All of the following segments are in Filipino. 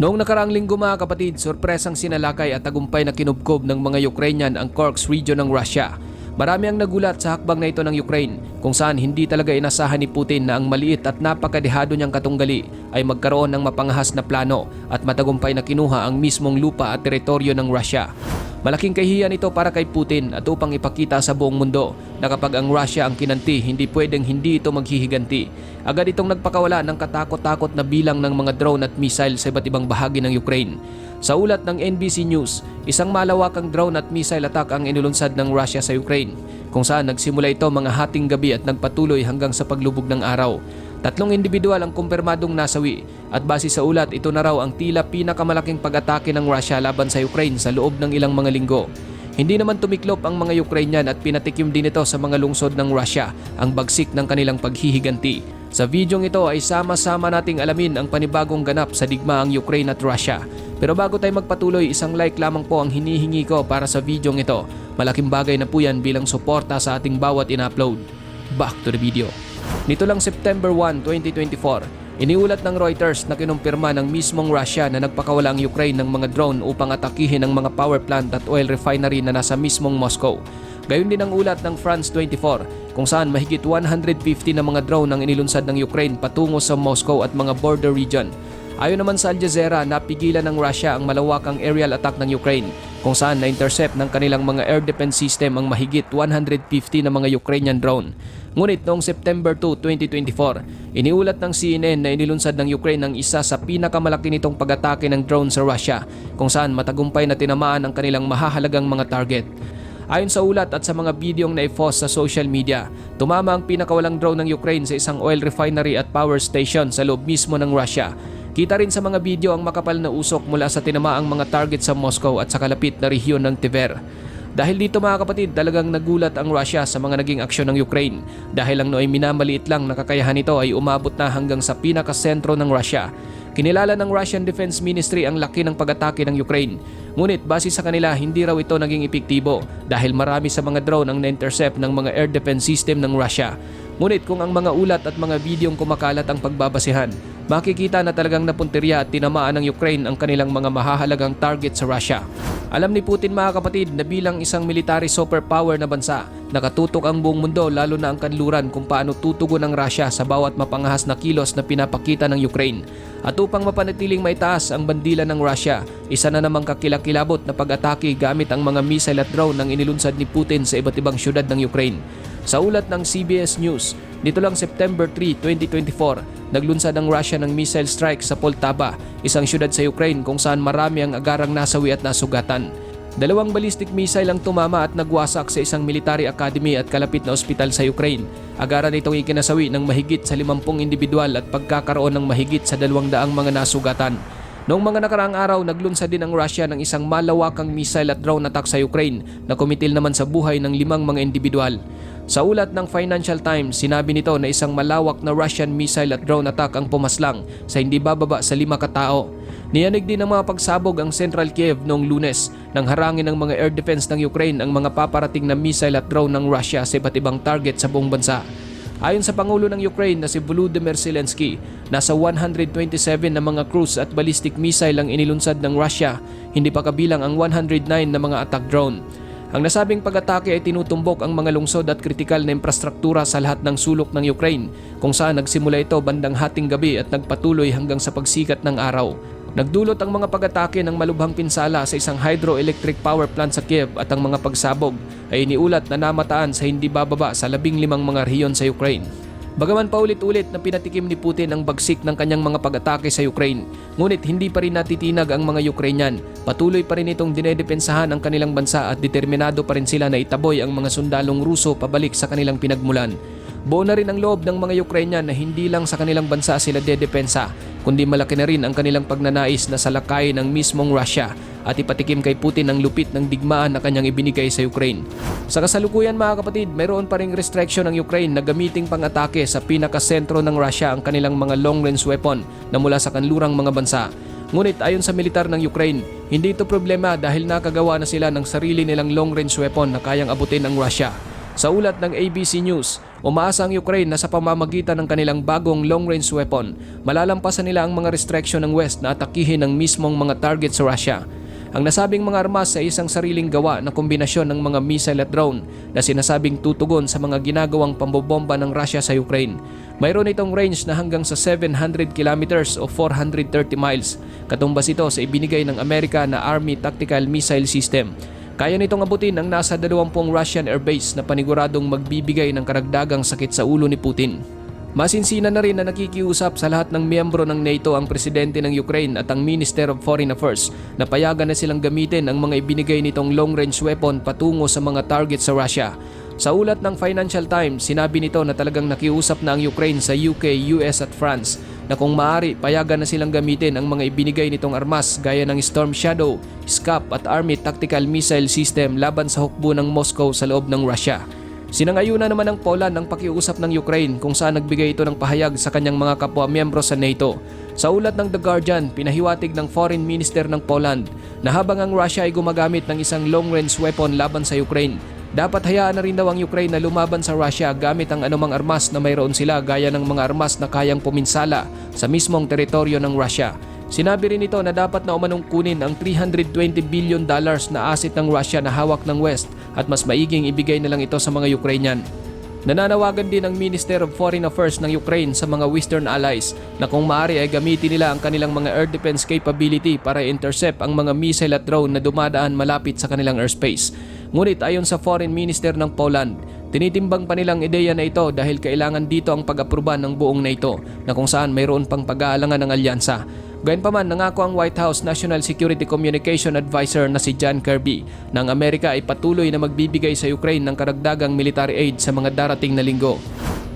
Noong nakaraang linggo mga kapatid, sorpresang sinalakay at tagumpay na kinubkob ng mga Ukrainian ang Kursk region ng Russia. Marami ang nagulat sa hakbang na ito ng Ukraine kung saan hindi talaga inasahan ni Putin na ang maliit at napakadehado niyang katunggali ay magkaroon ng mapangahas na plano at matagumpay na kinuha ang mismong lupa at teritoryo ng Russia. Malaking kahihiyan ito para kay Putin at upang ipakita sa buong mundo na kapag ang Russia ang kinanti, hindi pwedeng hindi ito maghihiganti. Agad itong nagpakawala ng katakot-takot na bilang ng mga drone at missile sa iba't ibang bahagi ng Ukraine. Sa ulat ng NBC News, isang malawakang drone at missile attack ang inilunsad ng Russia sa Ukraine, kung saan nagsimula ito mga hating gabi at nagpatuloy hanggang sa paglubog ng araw. 3 individual ang kumpirmadong nasawi at base sa ulat, ito na raw ang tila pinakamalaking pag-atake ng Russia laban sa Ukraine sa loob ng ilang mga linggo. Hindi naman tumiklop ang mga Ukrainian at pinatikim din ito sa mga lungsod ng Russia ang bagsik ng kanilang paghihiganti. Sa videong ito ay sama-sama nating alamin ang panibagong ganap sa digmaang Ukraine at Russia. Pero bago tayo magpatuloy, isang like lamang po ang hinihingi ko para sa videong ito. Malaking bagay na po yan bilang suporta sa ating bawat in-upload. Back to the video. Nito lang September 1, 2024, iniulat ng Reuters na kinumpirma ng mismong Russia na nagpakawala ang Ukraine ng mga drone upang atakihin ang mga power plant at oil refinery na nasa mismong Moscow. Gayon din ang ulat ng France 24 kung saan mahigit 150 na mga drone ang inilunsad ng Ukraine patungo sa Moscow at mga border region. Ayon naman sa Al Jazeera, napigilan ng Russia ang malawakang aerial attack ng Ukraine kung saan na-intercept ng kanilang mga air defense system ang mahigit 150 na mga Ukrainian drone. Ngunit noong September 2, 2024, iniulat ng CNN na inilunsad ng Ukraine ang isa sa pinakamalaki nitong pag-atake ng drone sa Russia kung saan matagumpay na tinamaan ang kanilang mahahalagang mga target. Ayon sa ulat at sa mga bidyong na-post sa social media, tumama ang pinakawalang drone ng Ukraine sa isang oil refinery at power station sa loob mismo ng Russia. Kita rin sa mga video ang makapal na usok mula sa tinamaang mga target sa Moscow at sa kalapit na rehiyon ng Tver. Dahil dito mga kapatid, talagang nagulat ang Russia sa mga naging aksyon ng Ukraine dahil ang nooy minamaliit lang na kakayahan nito ay umabot na hanggang sa pinakasentro ng Russia. Kinilala ng Russian Defense Ministry ang laki ng pag-atake ng Ukraine. Ngunit base sa kanila, hindi raw ito naging epektibo dahil marami sa mga drone ang na-intercept ng mga air defense system ng Russia. Ngunit kung ang mga ulat at mga bidyong kumakalat ang pagbabasehan, makikita na talagang napuntirya at tinamaan ng Ukraine ang kanilang mga mahahalagang target sa Russia. Alam ni Putin mga kapatid na bilang isang military superpower na bansa, nakatutok ang buong mundo lalo na ang kanluran kung paano tutugon ng Russia sa bawat mapangahas na kilos na pinapakita ng Ukraine. At upang mapanatiling maitaas ang bandila ng Russia, isa na namang kakilakilabot na pag-atake gamit ang mga missile at drone ang inilunsad ni Putin sa iba't ibang syudad ng Ukraine. Sa ulat ng CBS News, dito lang September 3, 2024, naglunsad ang Russia ng missile strike sa Poltava, isang syudad sa Ukraine kung saan marami ang agarang nasawi at nasugatan. 2 ballistic missile ang tumama at nagwasak sa isang military academy at kalapit na ospital sa Ukraine. Agaran itong ikinasawi ng mahigit sa 50 individual at pagkakaroon ng mahigit sa 200 mga nasugatan. Noong mga nakaraang araw, naglunsad din ang Russia ng isang malawakang missile at drone attack sa Ukraine na kumitil naman sa buhay ng 5 mga individual. Sa ulat ng Financial Times, sinabi nito na isang malawak na Russian missile at drone attack ang pumaslang sa hindi bababa sa 5 katao. Niyanig din ng mga pagsabog ang Central Kiev noong Lunes nang harangin ng mga air defense ng Ukraine ang mga paparating na missile at drone ng Russia sa iba't ibang target sa buong bansa. Ayon sa Pangulo ng Ukraine na si Volodymyr Zelensky, nasa 127 na mga cruise at ballistic missile ang inilunsad ng Russia, hindi pa kabilang ang 109 na mga attack drone. Ang nasabing pag-atake ay tinutumbok ang mga lungsod at kritikal na infrastruktura sa lahat ng sulok ng Ukraine kung saan nagsimula ito bandang hating gabi at nagpatuloy hanggang sa pagsikat ng araw. Nagdulot ang mga pag-atake ng malubhang pinsala sa isang hydroelectric power plant sa Kiev at ang mga pagsabog ay iniulat na namataan sa hindi bababa sa 15 mga rehiyon sa Ukraine. Bagaman paulit-ulit na pinatikim ni Putin ang bagsik ng kanyang mga pag-atake sa Ukraine, ngunit hindi pa rin natitinag ang mga Ukrainian. Patuloy pa rin itong dinedepensahan ang kanilang bansa at determinado pa rin sila na itaboy ang mga sundalong Ruso pabalik sa kanilang pinagmulan. Buo na rin ang loob ng mga Ukrainian na hindi lang sa kanilang bansa sila dedepensa, kundi malaki na rin ang kanilang pagnanais na salakayin ng mismong Russia at ipatikim kay Putin ang lupit ng digmaan na kanyang ibinigay sa Ukraine. Sa kasalukuyan mga kapatid, mayroon pa ring restriction ng Ukraine na gamiting pang-atake sa pinakasentro ng Russia ang kanilang mga long-range weapon na mula sa kanlurang mga bansa. Ngunit ayon sa militar ng Ukraine, hindi ito problema dahil nakagawa na sila ng sarili nilang long-range weapon na kayang abutin ang Russia. Sa ulat ng ABC News, Umaasa ang Ukraine na sa pamamagitan ng kanilang bagong long-range weapon, malalampasan nila ang mga restriction ng West na atakihin ang mismong mga target sa Russia. Ang nasabing mga armas ay isang sariling gawa na kombinasyon ng mga missile at drone na sinasabing tutugon sa mga ginagawang pambobomba ng Russia sa Ukraine. Mayroon itong range na hanggang sa 700 kilometers o 430 miles. Katumbas ito sa ibinigay ng Amerika na Army Tactical Missile System. Kaya nitong abutin ang nasa 20 Russian airbase na paniguradong magbibigay ng karagdagang sakit sa ulo ni Putin. Masinsina na rin na nakikiusap sa lahat ng miyembro ng NATO ang presidente ng Ukraine at ang Minister of Foreign Affairs na payagan na silang gamitin ang mga ibinigay nitong long-range weapon patungo sa mga target sa Russia. Sa ulat ng Financial Times, sinabi nito na talagang nakiusap na ang Ukraine sa UK, US at France na kung maaari payagan na silang gamitin ang mga ibinigay nitong armas gaya ng Storm Shadow, SCAP at Army Tactical Missile System laban sa hukbo ng Moscow sa loob ng Russia. Sinangayuna naman ng Poland ang pakiusap ng Ukraine kung saan nagbigay ito ng pahayag sa kanyang mga kapwa-miyembro sa NATO. Sa ulat ng The Guardian, pinahiwatig ng Foreign Minister ng Poland na habang ang Russia ay gumagamit ng isang long-range weapon laban sa Ukraine, dapat hayaan na rin daw ang Ukraine na lumaban sa Russia gamit ang anumang armas na mayroon sila gaya ng mga armas na kayang puminsala sa mismong teritoryo ng Russia. Sinabi rin ito na dapat na umanong kunin ang $320 billion na asset ng Russia na hawak ng West at mas maiging ibigay na lang ito sa mga Ukrainian. Nananawagan din ang Minister of Foreign Affairs ng Ukraine sa mga Western allies na kung maaari ay gamitin nila ang kanilang mga air defense capability para intercept ang mga missile at drone na dumadaan malapit sa kanilang airspace. Ngunit ayon sa Foreign Minister ng Poland, tinitimbang pa nilang ideya na ito dahil kailangan dito ang pag-aproban ng buong NATO na kung saan mayroon pang pag-aalangan ng alyansa. Gayunpaman, nangako ang White House National Security Communication Advisor na si John Kirby na ang Amerika ay patuloy na magbibigay sa Ukraine ng karagdagang military aid sa mga darating na linggo.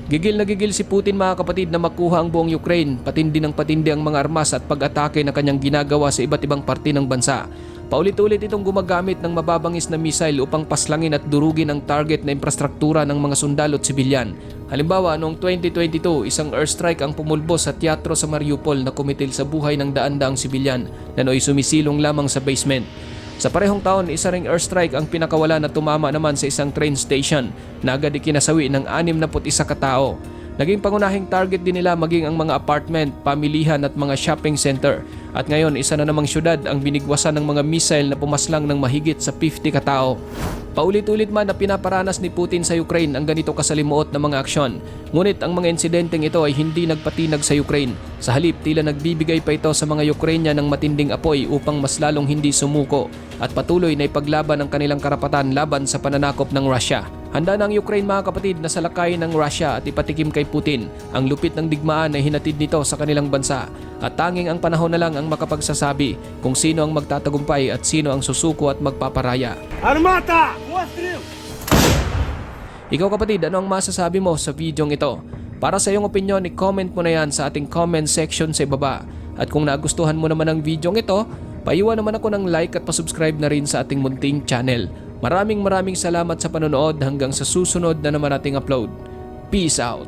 Gigil na gigil si Putin mga kapatid na makuha ang buong Ukraine, patindi ng patindi ang mga armas at pag-atake na kanyang ginagawa sa iba't ibang parte ng bansa. Paulit-ulit itong gumagamit ng mababangis na missile upang paslangin at durugin ang target na infrastruktura ng mga sundalo at sibilyan. Halimbawa, noong 2022, isang airstrike ang pumulbos sa teatro sa Mariupol na kumitil sa buhay ng daan-daang sibilyan na nooy sumisilong lamang sa basement. Sa parehong taon, isa ring airstrike ang pinakawala na tumama naman sa isang train station na agad ikinasawi ng 61 katao. Naging pangunahing target din nila maging ang mga apartment, pamilihan at mga shopping center. At ngayon, isa na namang syudad ang binigwasan ng mga missile na pumaslang ng mahigit sa 50 katao. Paulit-ulit man na pinaparanas ni Putin sa Ukraine ang ganito kasalimuot na mga aksyon. Ngunit ang mga insidenteng ito ay hindi nagpatinag sa Ukraine. Sa halip, tila nagbibigay pa ito sa mga Ukrainian ng matinding apoy upang mas lalong hindi sumuko at patuloy na ipaglaban ang kanilang karapatan laban sa pananakop ng Russia. Handa na ang Ukraine mga kapatid na salakayin ng Russia at ipatikim kay Putin ang lupit ng digmaan na hinatid nito sa kanilang bansa. At tanging ang panahon na lang ang makapagsasabi kung sino ang magtatagumpay at sino ang susuko at magpaparaya. Armata! Постріл! Ikaw kapatid, ano ang masasabi mo sa videong ito? Para sa iyong opinion, i-comment mo na yan sa ating comment section sa ibaba. At kung nagustuhan mo naman ang videong ito, paiwan naman ako ng like at pasubscribe na rin sa ating munting channel. Maraming salamat sa panonood hanggang sa susunod na naman ating upload. Peace out!